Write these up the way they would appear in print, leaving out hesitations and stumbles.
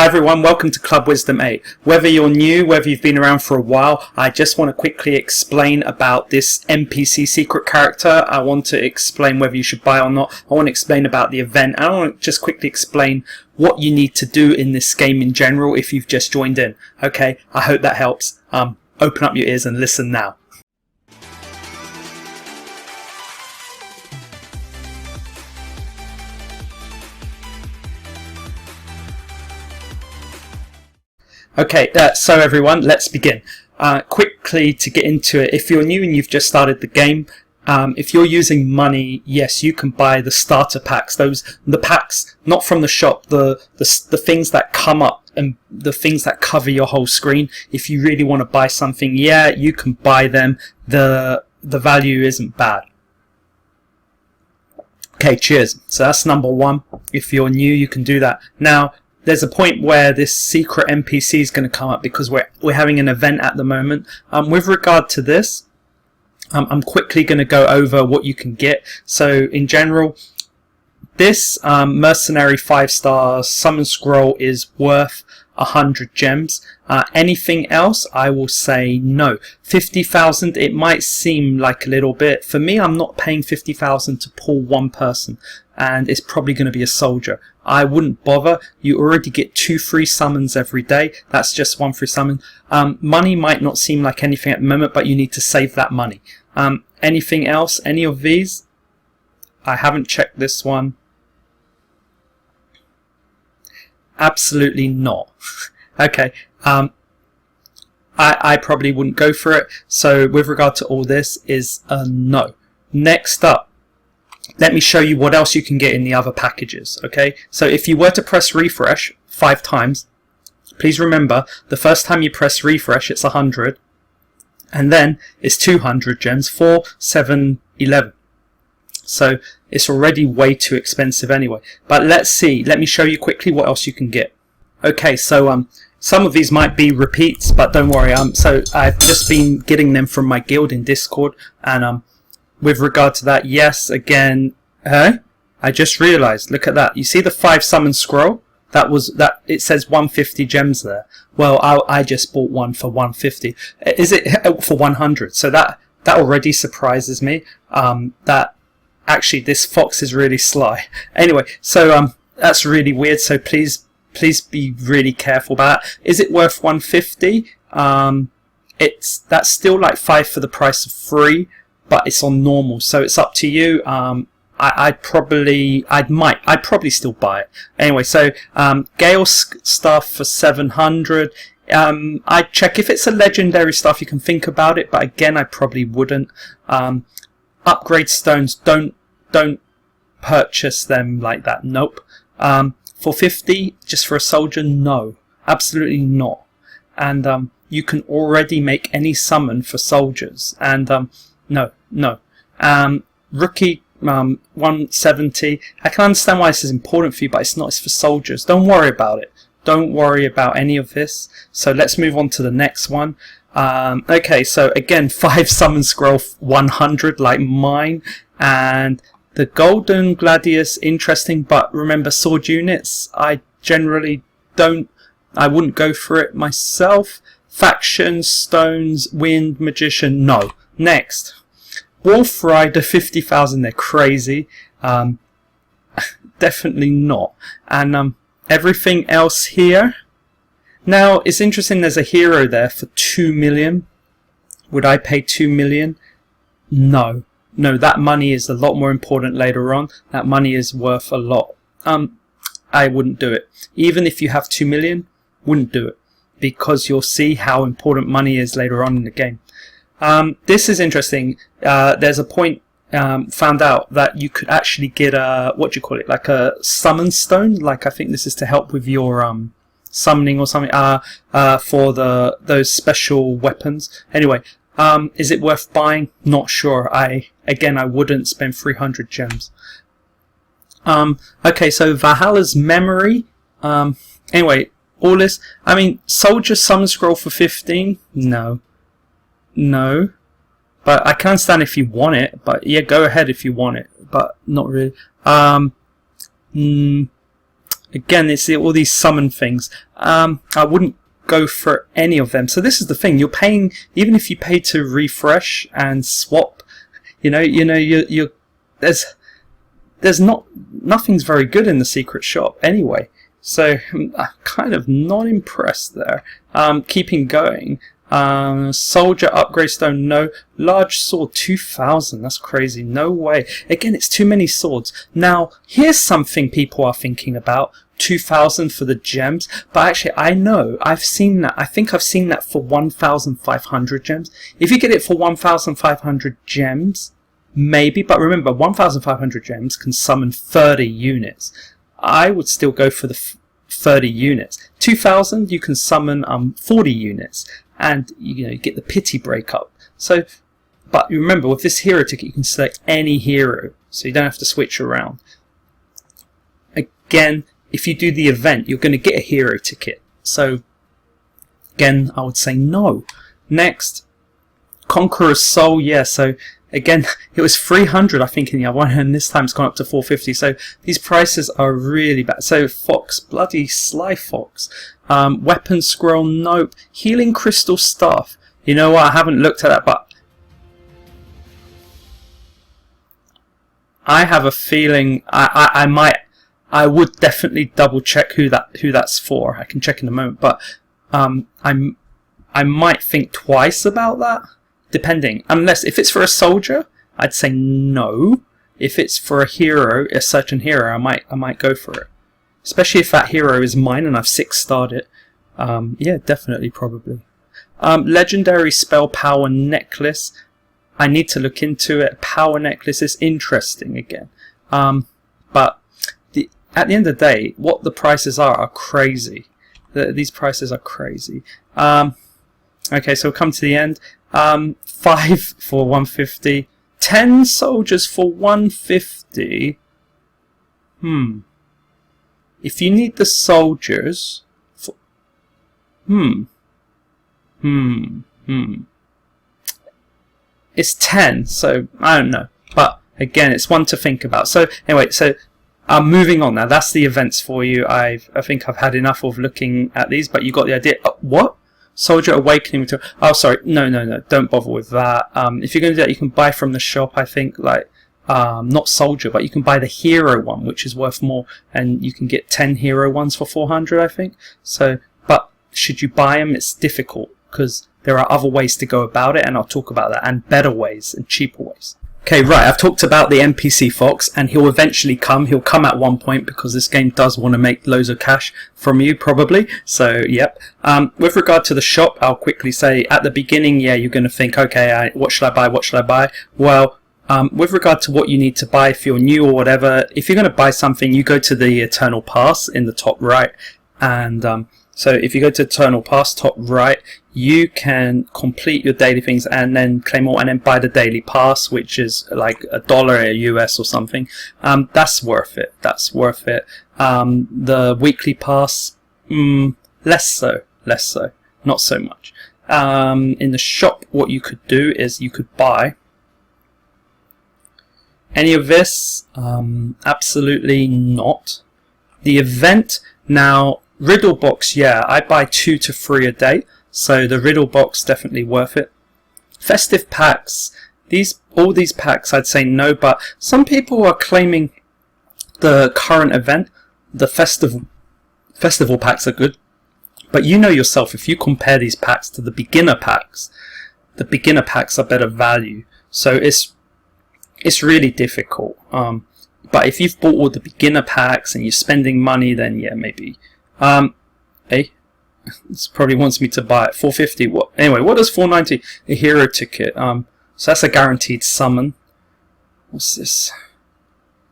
Hi everyone, welcome to Club Wisdom 8. Whether you're new, whether you've been around for a while, I just want to quickly explain about this NPC secret character. I want to explain whether you should buy or not. I want to explain about the event. I want to just quickly explain what you need to do in this game in general if you've just joined in. Okay, I hope that helps. Open up your ears and listen now. Okay, so everyone, let's begin. Quickly to get into it, if you're new and you've just started the game, if you're using money, yes, you can buy the starter packs. The packs, not from the shop, the things that come up and the things that cover your whole screen. If you really want to buy something, yeah, you can buy them. The value isn't bad. Okay, cheers. So that's number one. If you're new, you can do that. Now, there's a point where this secret NPC is going to come up because we're having an event at the moment. With regard to this, I'm quickly going to go over what you can get. So in general, this mercenary 5-star summon scroll is worth 100 gems. Anything else, I will say no. 50,000, it might seem like a little bit. For me, I'm not paying 50,000 to pull one person, and it's probably going to be a soldier. I wouldn't bother. You already get 2 free summons every day. That's just 1 free summon. Money might not seem like anything at the moment, but you need to save that money. Anything else? Any of these? I haven't checked this one. Absolutely not. Okay. I probably wouldn't go for it. So with regard to all this is a no. Next up, let me show you what else you can get in the other packages. Okay, so if you were to press refresh 5 times, please remember the first time you press refresh it's 100, and then it's 200 gems, 4, 7, 11. So it's already way too expensive anyway. But let's see. Let me show you quickly what else you can get. Okay, so some of these might be repeats, but don't worry. So I've just been getting them from my guild in Discord, and with regard to that, yes, again, I just realized, look at that. You see the 5 summon scroll? That it says 150 gems there. Well, I just bought one for 150. Is it for 100? So that already surprises me. That actually this fox is really sly. Anyway, so that's really weird. So please be really careful about that. Is it worth 150? That's still like 5 for the price of 3. But it's on normal, so it's up to you. I'd probably still buy it. Anyway, so Gale stuff for 700. I'd check if it's a legendary stuff. You can think about it, but again, I probably wouldn't. Upgrade stones, don't purchase them like that. Nope. For 50, just for a soldier, no, absolutely not. And you can already make any summon for soldiers, and no. Rookie 170. I can understand why this is important for you, but it's not. It's for soldiers. Don't worry about it. Don't worry about any of this. So let's move on to the next one. Okay, so again, 5 summon scroll 100 like mine, and the golden gladius, interesting, but remember sword units, I generally I wouldn't go for it myself. Factions, stones, wind, magician, no. Next, Wolf Rider 50,000, they're crazy. Definitely not. And everything else here. Now, it's interesting, there's a hero there for 2 million. Would I pay 2 million? No. No, that money is a lot more important later on. That money is worth a lot. I wouldn't do it. Even if you have 2 million, wouldn't do it. Because you'll see how important money is later on in the game. This is interesting. There's a point found out that you could actually get a, what do you call it, like a summon stone. Like I think this is to help with your summoning or something. For those special weapons. Anyway, is it worth buying? Not sure. I wouldn't spend 300 gems. Okay, so Valhalla's memory. Anyway. All this, I mean, soldier summon scroll for 15? No. No. But I can understand if you want it, but yeah, go ahead if you want it, but not really. Again, it's all these summon things. I wouldn't go for any of them. So this is the thing, you're paying, even if you pay to refresh and swap, you're there's nothing's very good in the secret shop anyway. So I'm kind of not impressed there. Keeping going. Soldier upgrade stone, no. Large sword 2000, that's crazy, no way. Again, it's too many swords. Now here's something people are thinking about, 2000 for the gems, but actually I've seen that. I think I've seen that for 1500 gems. If you get it for 1500 gems, maybe, but remember 1500 gems can summon 30 units. I would still go for the 30 units. 2000 you can summon 40 units, and you get the pity breakup. So, but remember, with this hero ticket you can select any hero, so you don't have to switch around. Again, if you do the event, you're going to get a hero ticket. So again, I would say no. Next, Conqueror's Soul. Yeah, so again, it was 300 I think in the other one, and this time it's gone up to 450. So these prices are really bad. So Fox, bloody Sly Fox. Weapon Scroll, nope. Healing Crystal Staff. You know what, I haven't looked at that, but I have a feeling I would definitely double check who that's for. I can check in a moment, but I might think twice about that, depending. Unless if it's for a soldier, I'd say no. If it's for a hero, a certain hero, I might go for it. Especially if that hero is mine and I've 6-starred it. Yeah, definitely, probably. Legendary Spell Power Necklace. I need to look into it. Power Necklace is interesting again. But at the end of the day, what the prices are crazy. These prices are crazy. Okay, so we'll come to the end. 5 for 150. 10 soldiers for 150. If you need the soldiers for, it's 10, so I don't know. But again, it's one to think about. So anyway, so moving on now. That's the events for you. I think I've had enough of looking at these, but you got the idea. What? Soldier Awakening. Oh, sorry. No. Don't bother with that. If you're going to do that, you can buy from the shop, I think, like, not soldier, but you can buy the hero one, which is worth more, and you can get 10 hero ones for 400, I think. So, but should you buy them? It's difficult because there are other ways to go about it, and I'll talk about that, and better ways and cheaper ways. Okay, right, I've talked about the NPC Fox, and he'll eventually come. He'll come at one point because this game does want to make loads of cash from you, probably. So, yep. With regard to the shop, I'll quickly say at the beginning, yeah, you're going to think, okay, what should I buy? What should I buy? Well, with regard to what you need to buy if you're new or whatever, if you're going to buy something, you go to the Eternal Pass in the top right, and so if you go to Eternal Pass top right, you can complete your daily things and then claim all, and then buy the daily pass, which is like $1 US or something. That's worth it. That's worth it. The weekly pass, less so, not so much. In the shop, what you could do is you could buy any of this. Absolutely not. The event now. Riddle box, yeah, I buy 2 to 3 a day, so the riddle box definitely worth it. Festive packs, all these packs I'd say no, but some people are claiming the current event, the festival packs are good, but you know yourself, if you compare these packs to the beginner packs are better value, so it's really difficult. But if you've bought all the beginner packs and you're spending money, then yeah, maybe. Hey, this probably wants me to buy it. 450. What? Anyway, what is 490? A hero ticket. So that's a guaranteed summon. What's this?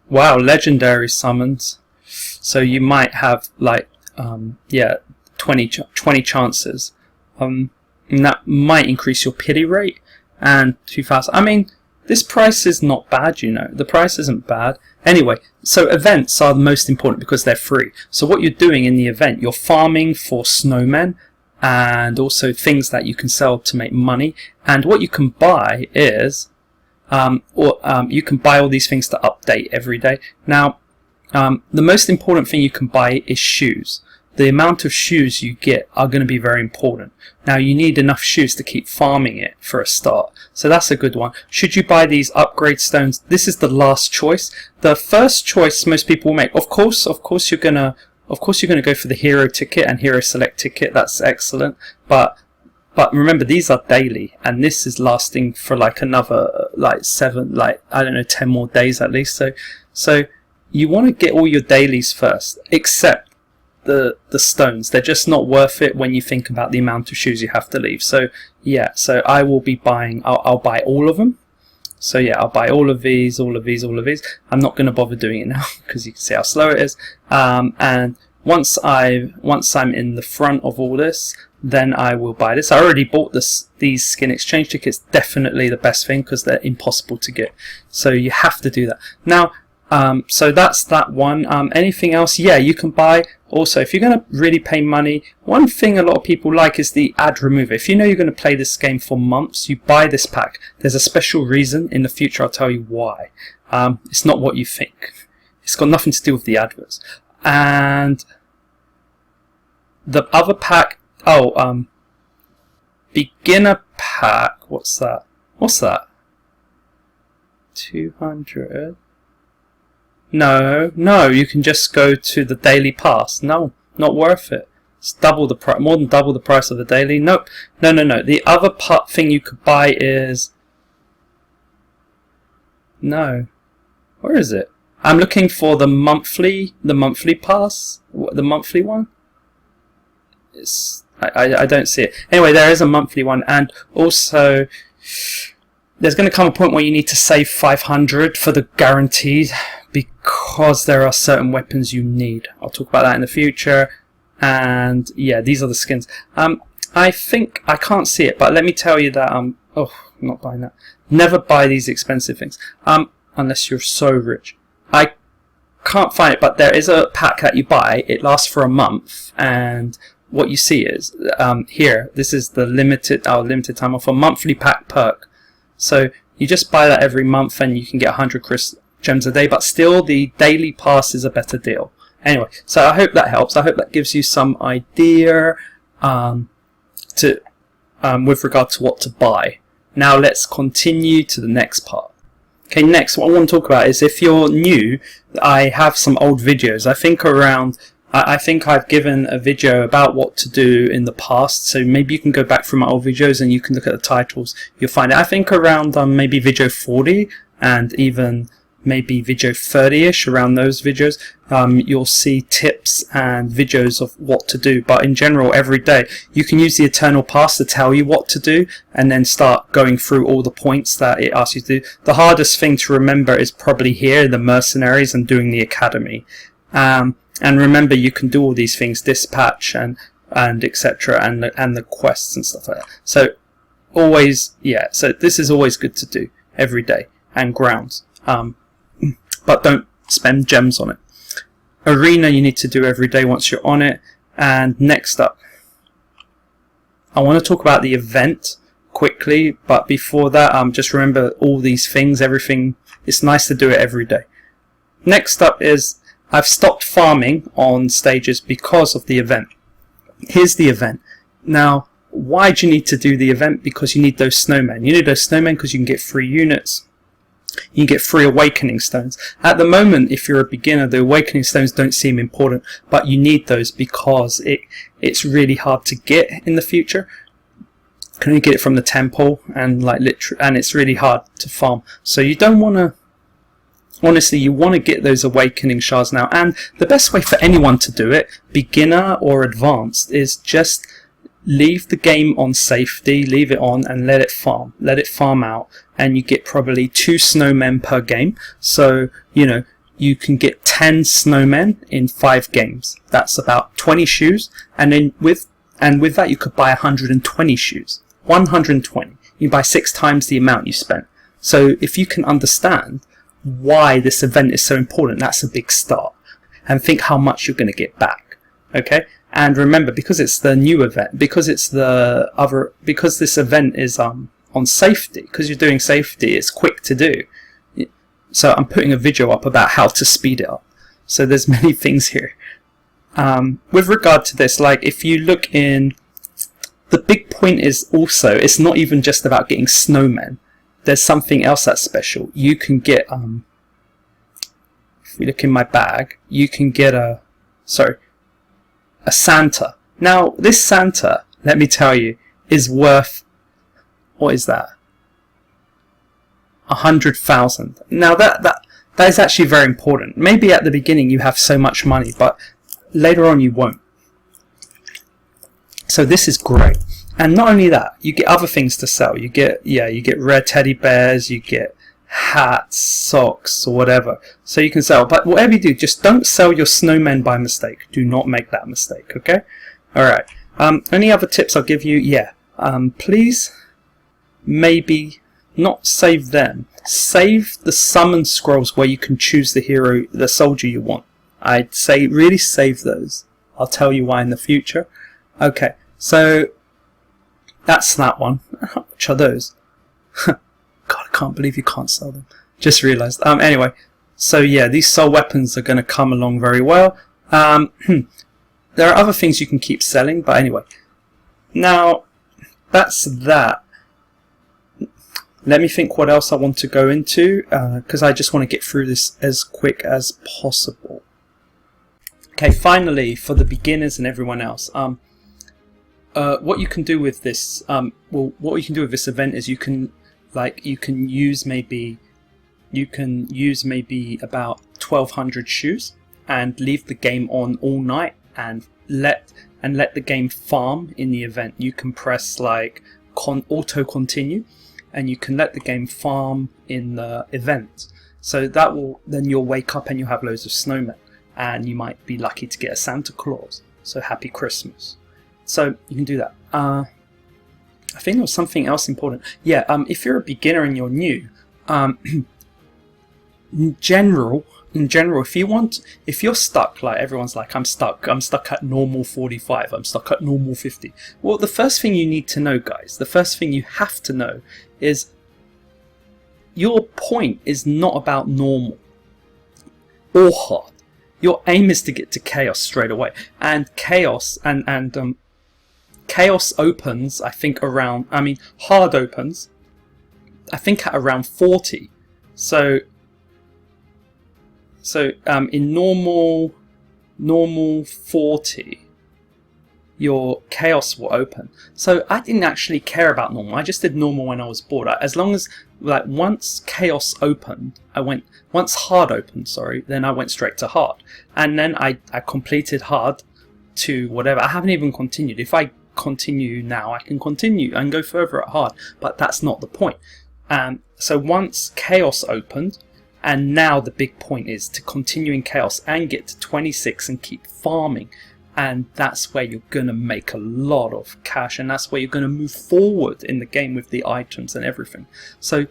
Wow, legendary summons. So you might have like yeah, 20 chances. And that might increase your pity rate. And 2000. I mean, this price is not bad, you know. The price isn't bad. Anyway, so events are the most important because they're free. So what you're doing in the event, you're farming for snowmen and also things that you can sell to make money. And what you can buy is, you can buy all these things to update every day. Now, The most important thing you can buy is shoes. The amount of shoes you get are going to be very important. Now you need enough shoes to keep farming it for a start. So that's a good one. Should you buy these upgrade stones? This is the last choice. The first choice most people will make. Of course you're gonna go for the hero ticket and hero select ticket. That's excellent. But remember, these are daily, and this is lasting for like another 10 more days at least. So you want to get all your dailies first, except the stones. They're just not worth it when you think about the amount of shoes you have to leave. So yeah, so I will be buying, I'll buy all of them. So yeah, I'll buy all of these. I'm not going to bother doing it now because you can see how slow it is. And once I'm in the front of all this, then I will buy this. I already bought these skin exchange tickets. Definitely the best thing because they're impossible to get. So you have to do that. Now, so that's that one. Anything else? Yeah, you can buy. Also, if you're going to really pay money, one thing a lot of people like is the ad remover. If you know you're going to play this game for months, you buy this pack. There's a special reason. In the future, I'll tell you why. It's not what you think. It's got nothing to do with the adverts. And the other pack, beginner pack. What's that? 200. No, you can just go to the daily pass. No, not worth it. It's double the price, more than double the price of the daily. Nope. No. The other thing you could buy is... No. Where is it? I'm looking for the monthly pass. The monthly one? I don't see it. Anyway, there is a monthly one, and also there's going to come a point where you need to save 500 for the guaranteed, because there are certain weapons you need. I'll talk about that in the future. And yeah, these are the skins. I think I can't see it, but let me tell you that I'm not buying that. Never buy these expensive things unless you're so rich. I can't find it, but there is a pack that you buy. It lasts for a month, and what you see is here. This is the limited time offer, monthly pack perk. So you just buy that every month, and you can get 100 gems a day, but still the daily pass is a better deal. Anyway, so I hope that helps. I hope that gives you some idea with regard to what to buy. Now let's continue to the next part. Okay, next what I want to talk about is, if you're new, I have some old videos. I think I've given a video about what to do in the past, so maybe you can go back through my old videos and you can look at the titles. You'll find it. I think around maybe video 40 and even maybe video 30ish, around those videos, you'll see tips and videos of what to do. But in general, every day you can use the Eternal Pass to tell you what to do, and then start going through all the points that it asks you to do. The hardest thing to remember is probably here, the mercenaries and doing the academy. And remember, you can do all these things, dispatch and etc. and the quests and stuff like that. So always, yeah. So this is always good to do every day, and grounds. But don't spend gems on it. Arena you need to do every day once you're on it. And next up, I want to talk about the event quickly, but before that, just remember all these things, everything. It's nice to do it every day. Next up is, I've stopped farming on stages because of the event. Here's the event. Now, why do you need to do the event? Because you need those snowmen. You need those snowmen because you can get free units. You get free awakening stones. At the moment, if you're a beginner, the awakening stones don't seem important, but you need those because it's really hard to get in the future. You can only get it from the temple, and and it's really hard to farm. So you don't want to. Honestly, you want to get those awakening shards now, and the best way for anyone to do it, beginner or advanced, is just leave the game on safety, leave it on and let it farm out, and you get probably 2 snowmen per game. So you can get 10 snowmen in 5 games. That's about 20 shoes, and then with that you could buy 120 shoes. 120. You buy 6 times the amount you spent. So if you can understand why this event is so important, that's a big start, and think how much you're going to get back. Okay. And remember, because it's the new event, because this event is on safety, because you're doing safety, it's quick to do. So I'm putting a video up about how to speed it up. So there's many things here. With regard to this, like if you look in, the big point is also, it's not even just about getting snowmen. There's something else that's special. You can get, if we look in my bag, you can get a Santa. Now, this Santa, let me tell you, is worth, what is that? 100,000. Now that is actually very important. Maybe at the beginning you have so much money, but later on you won't. So this is great. And not only that, you get other things to sell. You get rare teddy bears, you get hats, socks, or whatever. So you can sell. But whatever you do, just don't sell your snowmen by mistake. Do not make that mistake, okay? Alright. Any other tips I'll give you? Yeah. Please, maybe not save them. Save the summon scrolls where you can choose the hero, the soldier you want. I'd say really save those. I'll tell you why in the future. Okay, so that's that one. How much are those? God, I can't believe you can't sell them. Just realised. Anyway, so yeah, these soul weapons are going to come along very well. There are other things you can keep selling, but anyway. Now, that's that. Let me think what else I want to go into, because I just want to get through this as quick as possible. Okay, finally, for the beginners and everyone else, what you can do with this, what you can do with this event is you can use maybe about 1,200 shoes and leave the game on all night and let the game farm in the event. You can press like auto continue, and you can let the game farm in the event. So that will, then you'll wake up and you'll have loads of snowmen, and you might be lucky to get a Santa Claus. So happy Christmas. So you can do that. I think there was something else important. Yeah, if you're a beginner and you're new, in general, if you're stuck, like everyone's like, I'm stuck at normal 45, I'm stuck at normal 50. Well, the first thing you need to know, guys, the first thing you have to know is your point is not about normal or hard. Your aim is to get to chaos straight away, and chaos chaos opens, I think hard opens, I think at around 40. So in normal 40, your chaos will open. So I didn't actually care about normal. I just did normal when I was bored. As long as, like, once chaos opened, once hard opened, then I went straight to hard. And then I completed hard to whatever. I haven't even continued. If I continue now, I can continue and go further at hard, but that's not the point. So once chaos opened, and now the big point is to continue in chaos and get to 26 and keep farming. And that's where you're going to make a lot of cash, and that's where you're going to move forward in the game with the items and everything. So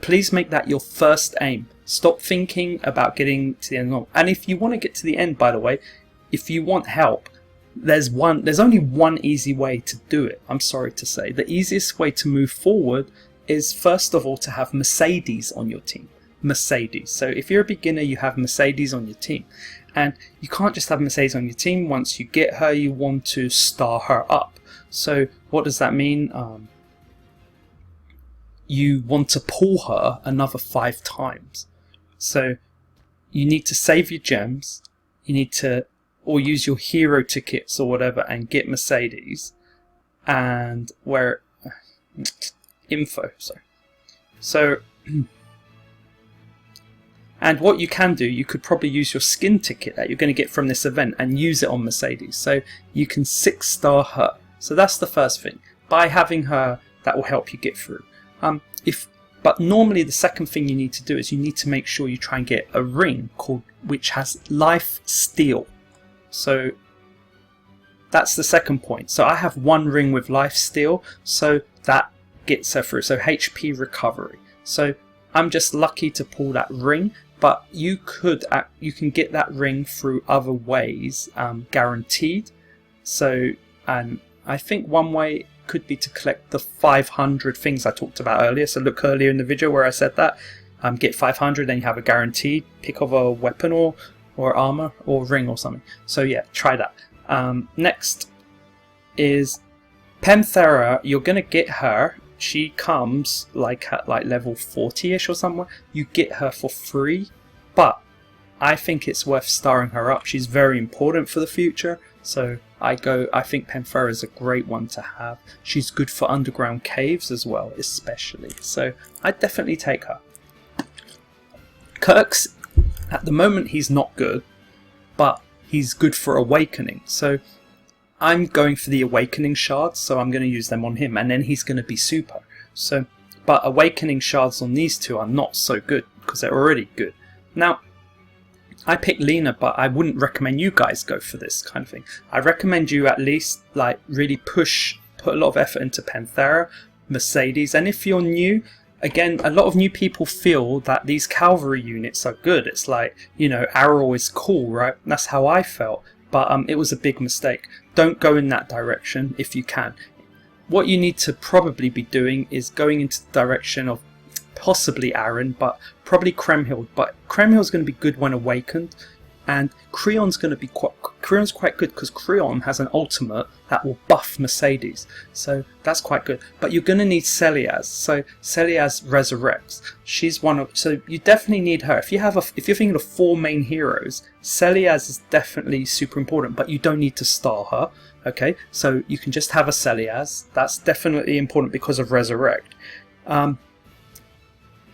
please make that your first aim. Stop thinking about getting to the end. And if you want to get to the end, by the way, if you want help, there's only one easy way to do it. I'm sorry to say. The easiest way to move forward is, first of all, to have Mercedes on your team. Mercedes. So if you're a beginner, you have Mercedes on your team. And you can't just have Mercedes on your team. Once you get her, you want to star her up. So what does that mean? You want to pull her another 5 times. So you need to save your gems. You need to, or use your hero tickets or whatever, and get Mercedes. And where info. So and what you can do, you could probably use your skin ticket that you're going to get from this event and use it on Mercedes. So you can 6-star her. So that's the first thing. By having her, that will help you get through. But normally the second thing you need to do is you need to make sure you try and get a ring which has life steal. So that's the second point. So I have 1 ring with life steal, so that gets her through. So HP recovery. So I'm just lucky to pull that ring. But you can get that ring through other ways, guaranteed. So, and I think one way could be to collect the 500 things I talked about earlier. So look earlier in the video where I said that. Get 500, then you have a guaranteed pick of a weapon or or armor or ring or something. So yeah, try that. Next is Panthera. You're gonna get her. She comes like at like level 40ish or somewhere. You get her for free, but I think it's worth starring her up. She's very important for the future. So I think Panthera is a great one to have. She's good for underground caves as well, especially. So I'd definitely take her. Kirk's, at the moment, he's not good, but he's good for awakening. So I'm going for the awakening shards, so I'm going to use them on him, and then he's going to be super. So, but awakening shards on these two are not so good because they're already good. Now, I picked Lena, but I wouldn't recommend you guys go for this kind of thing. I recommend you at least like really put a lot of effort into Panthera, Mercedes, and if you're new, again, a lot of new people feel that these cavalry units are good. It's like, you know, Arrow is cool, right? That's how I felt, but it was a big mistake. Don't go in that direction if you can. What you need to probably be doing is going into the direction of possibly Aaron, but probably Kremhild. But Kremhild's going to be good when awakened, and Creon's going to be quite good because Creon has an ultimate that will buff Mercedes, so that's quite good. But you're going to need Celiaz. So Celiaz resurrects. She's one of, so you definitely need her. If you're thinking of 4 main heroes, Celiaz is definitely super important, but you don't need to star her. Okay, so you can just have a Celiaz. That's definitely important because of resurrect.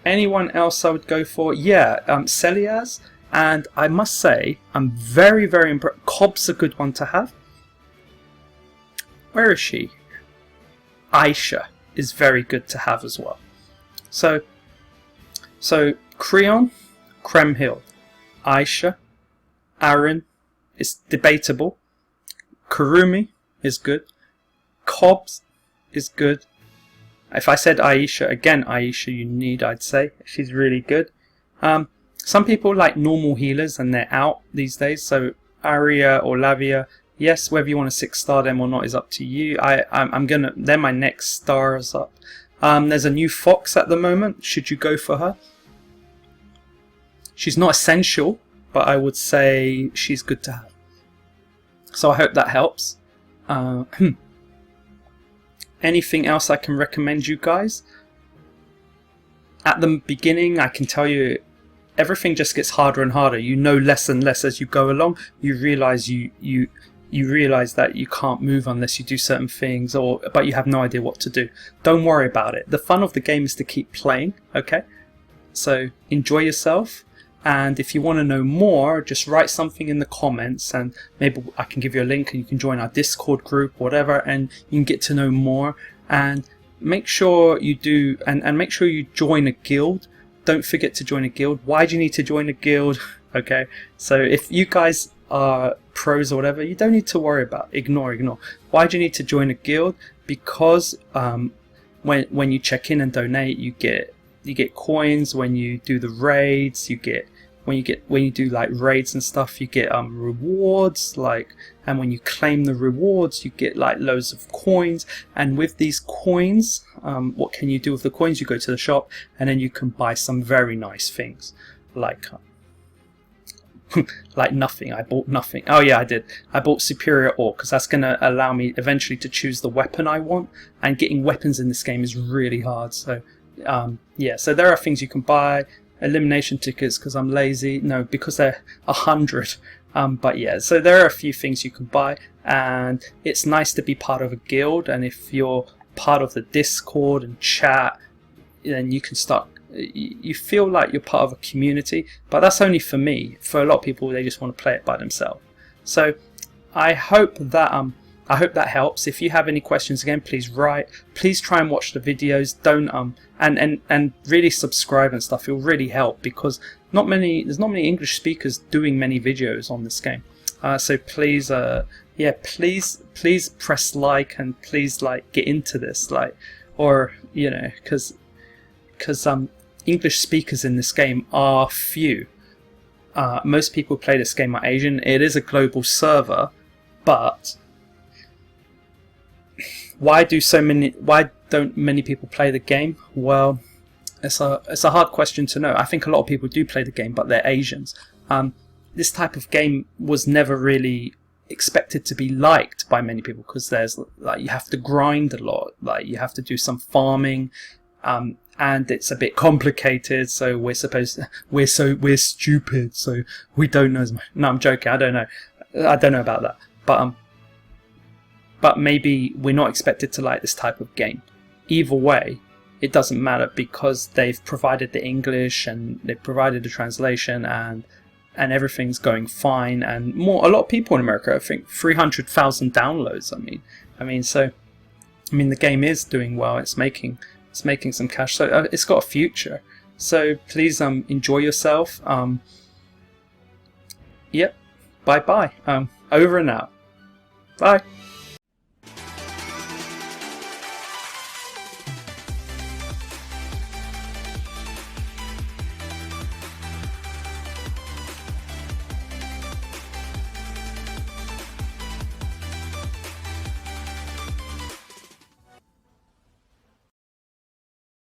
Anyone else I would go for? Yeah, Celiaz. And I must say, I'm very, very impressed. Cobb's a good one to have. Where is she? Aisha is very good to have as well. So Creon, Kremhild, Aisha, Aaron is debatable. Kurumi is good. Cobb's is good. If I said Aisha, again, Aisha you need, I'd say. She's really good. Some people like normal healers and they're out these days, so Arya or Lavia, yes, whether you want to 6-star them or not is up to you. They're my next stars up. There's a new Fox at the moment, should you go for her? She's not essential, but I would say she's good to have. So I hope that helps. Anything else I can recommend you guys? At the beginning, I can tell you, everything just gets harder and harder. You know less and less as you go along. You realize you realize that you can't move unless you do certain things, but you have no idea what to do. Don't worry about it. The fun of the game is to keep playing. Okay, so enjoy yourself. And if you want to know more, just write something in the comments, and maybe I can give you a link, and you can join our Discord group, whatever, and you can get to know more. And make sure you do, and make sure you join a guild. Don't forget to join a guild. Why do you need to join a guild? Okay, so if you guys are pros or whatever, you don't need to worry about. Ignore. Why do you need to join a guild? Because when you check in and donate, you get coins. When you do the raids, when you do like raids and stuff, you get rewards. And when you claim the rewards, you get like loads of coins. And with these coins, what can you do with the coins? You go to the shop, and then you can buy some very nice things, like nothing. I bought nothing. Oh yeah, I did. I bought superior ore because that's going to allow me eventually to choose the weapon I want. And getting weapons in this game is really hard. So yeah, so there are things you can buy. Elimination tickets because I'm lazy. No, because they're 100. But yeah, so there are a few things you can buy, and it's nice to be part of a guild. And if you're part of the Discord and chat, then you can start. You feel like you're part of a community, but that's only for me. For a lot of people, they just want to play it by themselves. So I hope that helps. If you have any questions, again, please write. Please try and watch the videos. Don't and really subscribe and stuff. It'll really help because there's not many English speakers doing many videos on this game. So please, yeah, please press like, and please get into this, or you know, because English speakers in this game are few. Most people who play this game are Asian. It is a global server, but why don't many people play the game? Well, it's a hard question to know. I think a lot of people do play the game, but they're Asians. this type of game was never really expected to be liked by many people, because there's like, you have to grind a lot, like you have to do some farming, and it's a bit complicated. So we're stupid, so we don't know as much. No, I'm joking. I don't know about that, but maybe we're not expected to like this type of game. Either way, it doesn't matter, because they've provided the English and they've provided the translation, and everything's going fine. And a lot of people in America, I think 300,000 downloads. I mean, the game is doing well. It's making some cash, so it's got a future. So please enjoy yourself. Yep. Bye bye. Over and out. Bye.